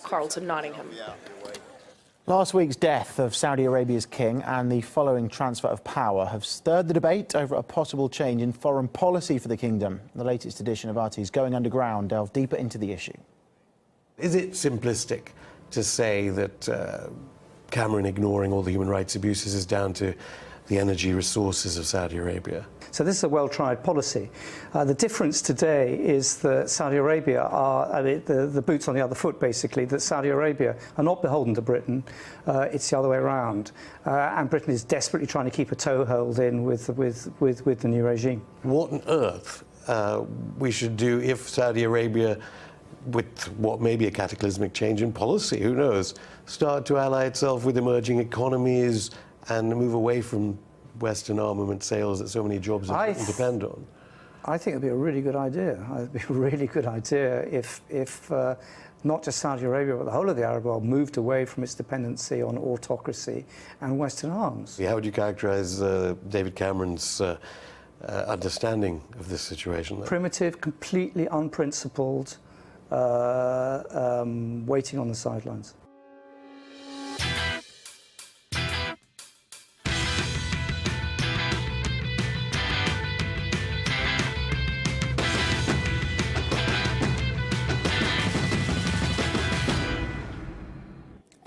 Carlton, Nottingham. Last week's death of Saudi Arabia's king and the following transfer of power have stirred the debate over a possible change in foreign policy for the kingdom. The latest edition of RT's Going Underground delved deeper into the issue. Is it simplistic to say that Cameron ignoring all the human rights abuses is down to the energy resources of Saudi Arabia? So this is a well-tried policy. The difference today is that Saudi Arabia are, the boots on the other foot basically, that Saudi Arabia are not beholden to Britain, it's the other way around. And Britain is desperately trying to keep a toehold in with the new regime. What on earth we should do if Saudi Arabia, with what may be a cataclysmic change in policy, who knows, start to ally itself with emerging economies and move away from Western armament sales that so many jobs depend on? I think it would be a really good idea. It would be a really good idea if not just Saudi Arabia, but the whole of the Arab world moved away from its dependency on autocracy and Western arms. How would you characterize David Cameron's understanding of this situation then? Primitive, completely unprincipled, waiting on the sidelines.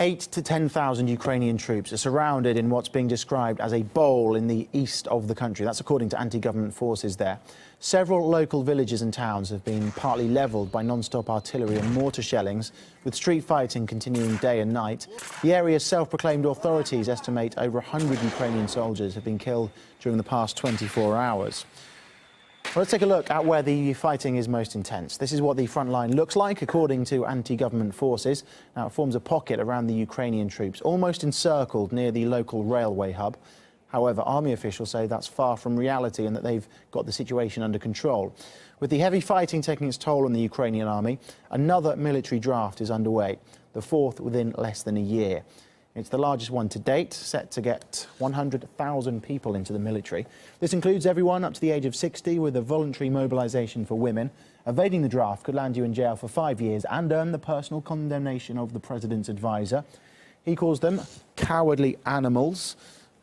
Eight to 10,000 Ukrainian troops are surrounded in what's being described as a bowl in the east of the country. That's according to anti-government forces there. Several local villages and towns have been partly levelled by non-stop artillery and mortar shellings, with street fighting continuing day and night. The area's self-proclaimed authorities estimate over 100 Ukrainian soldiers have been killed during the past 24 hours. Well, let's take a look at where the fighting is most intense. This is what the front line looks like, according to anti-government forces. Now, it forms a pocket around the Ukrainian troops, almost encircled near the local railway hub. However, army officials say that's far from reality and that they've got the situation under control. With the heavy fighting taking its toll on the Ukrainian army, another military draft is underway, the fourth within less than a year. It's the largest one to date, set to get 100,000 people into the military. This includes everyone up to the age of 60 with a voluntary mobilisation for women. Evading the draft could land you in jail for 5 years and earn the personal condemnation of the president's advisor. He calls them cowardly animals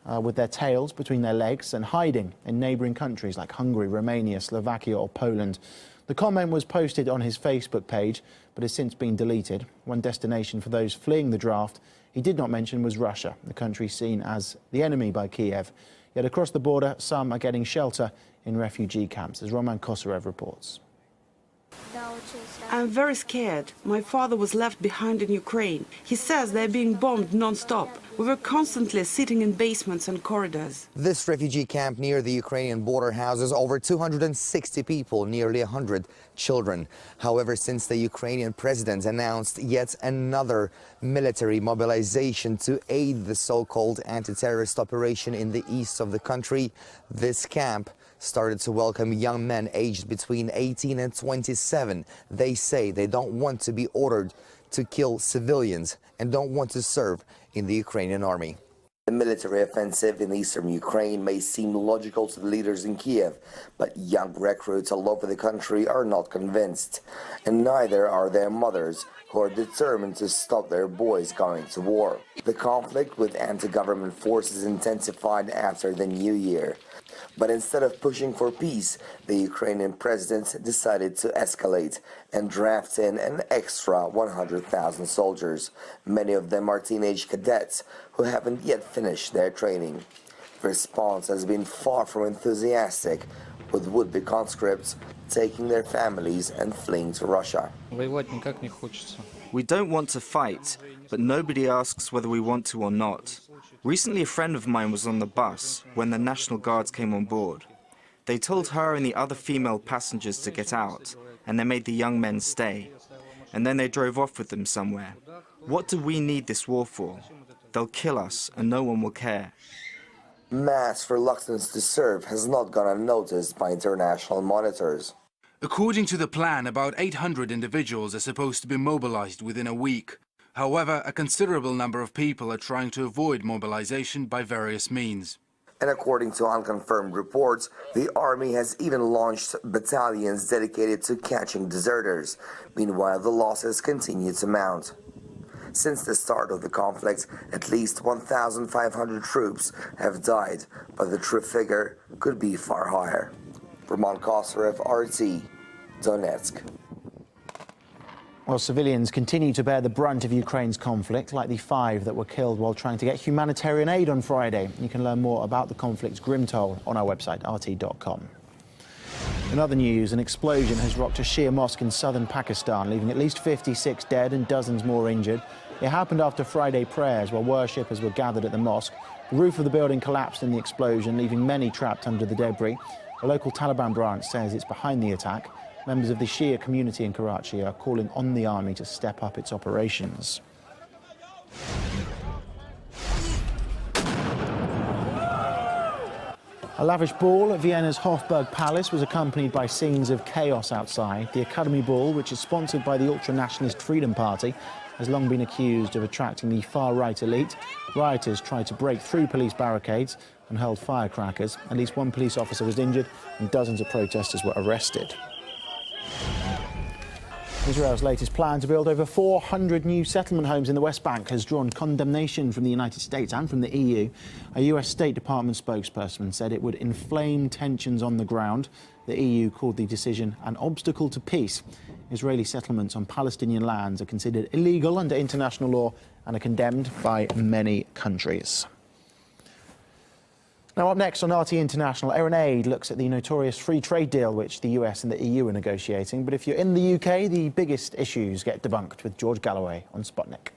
with their tails between their legs and hiding in neighbouring countries like Hungary, Romania, Slovakia or Poland. The comment was posted on his Facebook page but has since been deleted. One destination for those fleeing the draft he did not mention was Russia, the country seen as the enemy by Kiev. Yet across the border, some are getting shelter in refugee camps, as Roman Kosarev reports. I'm very scared. My father was left behind in Ukraine. He says they're being bombed non-stop. We were constantly sitting in basements and corridors. This refugee camp near the Ukrainian border houses over 260 people, nearly 100 children. However, since the Ukrainian president announced yet another military mobilization to aid the so-called anti-terrorist operation in the east of the country, this camp started to welcome young men aged between 18 and 27. They say they don't want to be ordered to kill civilians and don't want to serve in the Ukrainian army. The military offensive in eastern Ukraine may seem logical to the leaders in Kiev, but young recruits all over the country are not convinced. And neither are their mothers, who are determined to stop their boys going to war. The conflict with anti-government forces intensified after the new year. But instead of pushing for peace, the Ukrainian president decided to escalate and draft in an extra 100,000 soldiers. Many of them are teenage cadets who haven't yet finished their training. The response has been far from enthusiastic, with would-be conscripts taking their families and fleeing to Russia. We don't want to fight, but nobody asks whether we want to or not. Recently, a friend of mine was on the bus when the National Guards came on board. They told her and the other female passengers to get out, and they made the young men stay. And then they drove off with them somewhere. What do we need this war for? They'll kill us, and no one will care. Mass reluctance to serve has not gone unnoticed by international monitors. According to the plan, about 800 individuals are supposed to be mobilized within a week. However, a considerable number of people are trying to avoid mobilization by various means. And according to unconfirmed reports, the army has even launched battalions dedicated to catching deserters. Meanwhile, the losses continue to mount. Since the start of the conflict, at least 1,500 troops have died, but the true figure could be far higher. Roman Kosarev, RT, Donetsk. Well, civilians continue to bear the brunt of Ukraine's conflict, like the 5 that were killed while trying to get humanitarian aid on Friday. You can learn more about the conflict's grim toll on our website, rt.com. In other news, an explosion has rocked a Shia mosque in southern Pakistan, leaving at least 56 dead and dozens more injured. It happened after Friday prayers while worshippers were gathered at the mosque. The roof of the building collapsed in the explosion, leaving many trapped under the debris. A local Taliban branch says it's behind the attack. Members of the Shia community in Karachi are calling on the army to step up its operations. A lavish ball at Vienna's Hofburg Palace was accompanied by scenes of chaos outside. The Academy Ball, which is sponsored by the ultra-nationalist Freedom Party, has long been accused of attracting the far-right elite. Rioters tried to break through police barricades and hurled firecrackers. At least one police officer was injured and dozens of protesters were arrested. Israel's latest plan to build over 400 new settlement homes in the West Bank has drawn condemnation from the United States and from the EU. A US State Department spokesperson said it would inflame tensions on the ground. The EU called the decision an obstacle to peace. Israeli settlements on Palestinian lands are considered illegal under international law and are condemned by many countries. Now, up next on RT International, Aaron Aid looks at the notorious free trade deal which the US and the EU are negotiating. But if you're in the UK, the biggest issues get debunked with George Galloway on Sputnik.